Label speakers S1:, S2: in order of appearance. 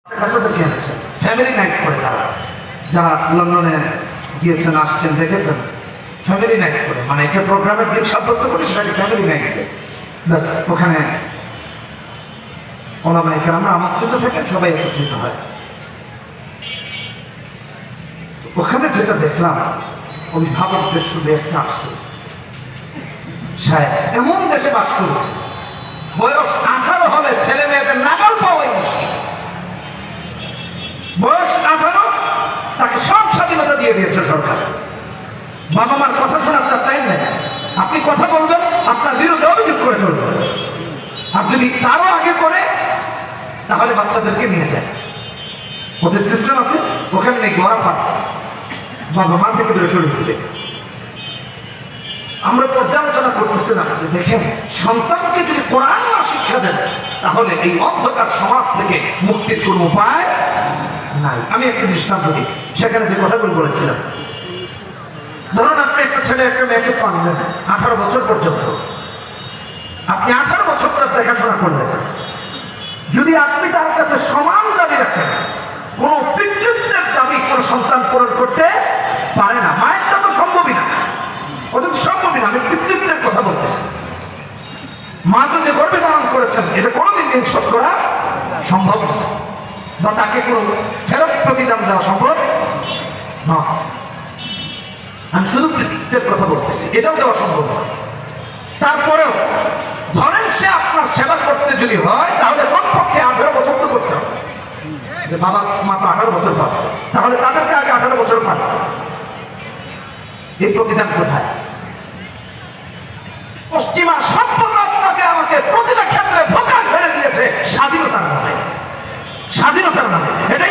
S1: বাচ্চাদেরকে এনেছে family night করে, তারা যারা লন্ডনে গিয়েছেন আসছেন দেখেছেন ফ্যামিলি নাইট করে, মানে একটা প্রোগ্রামের দিন সাব্যস্ত করে সেটাকে ফ্যামিলি নাইট করে। ব্যাস ওখানে ওলামায়ে কেরামরা আমন্ত্রিত থাকেন, সবাই একত্রিত হয়। ওখানে যেটা দেখলাম অভিভাবকদের শুধু একটা আফসোস, সাহেব এমন দেশে বাস করুন বয়স 18 হলে ছেলে মেয়েদের নাগাল পাওয়াই মুশকিল। বয়স 18 তাকে সব স্বাধীনতা দিয়ে দিয়েছে সরকার। বাবা মার কথা শোনার তার টাইম নেই, আপনি কথা বলবেন আপনার বিরুদ্ধে অভিযোগ করে চলছে, আর যদি তারও আগে করে তাহলে বাচ্চাদেরকে নিয়ে যায়। ওদের সিস্টেম আছে, ওখানে নেই গড়া পান, বাবা মা থেকে দূরে সরিয়ে দিবে। আমরা পর্যালোচনা করতেছিলাম যে দেখেন সন্তানকে যদি কোরআন না শিক্ষা দেন তাহলে এই অন্ধকার সমাজ থেকে মুক্তির কোনো উপায় নাই। আমি একটা দৃষ্টান্ত দিই, সেখানে যে কথাগুলো বলেছিলাম, ধরুন আপনি একটা ছেলে একটা মেয়েকে পাললেন 18 বছর পর্যন্ত, আপনি 18 বছর তার দেখাশোনা করলেন। যদি আপনি তার কাছে সমান দাবি রাখেন, কোন পিতৃত্বের দাবি কোন সন্তান পূরণ করতে পারে না। মায়েরটা তো সম্ভবই না, ওটা তো সম্ভবই না। আমি পিতৃত্বের কথা বলতেছি। মা তো যে গর্ভে ধারণ করেছেন এটা কোনোদিন ঋণ শোধ করা সম্ভব না, বা তাকে কোনো ফেরত প্রতিদান দেওয়া সম্ভব না। আমি শুধু পিতৃত্বের কথা বলতেছি, এটাও দেওয়া সম্ভব না। তারপরেও ধরেন সে আপনার সেবা করতে যদি হয় তাহলে কমপক্ষে 18 বছর তো করতে হবে। যে বাবা মা তো 18 বছর পাচ্ছে, তাহলে তাদেরকে আগে 18 বছর পান। এই প্রতিদান কোথায়? পশ্চিমা সভ্যতা আপনাকে আমাকে প্রতিটা ক্ষেত্রে ধোঁকায় ফেলে দিয়েছে স্বাধীনতার নামে। স্বাধীনতার নামে এটা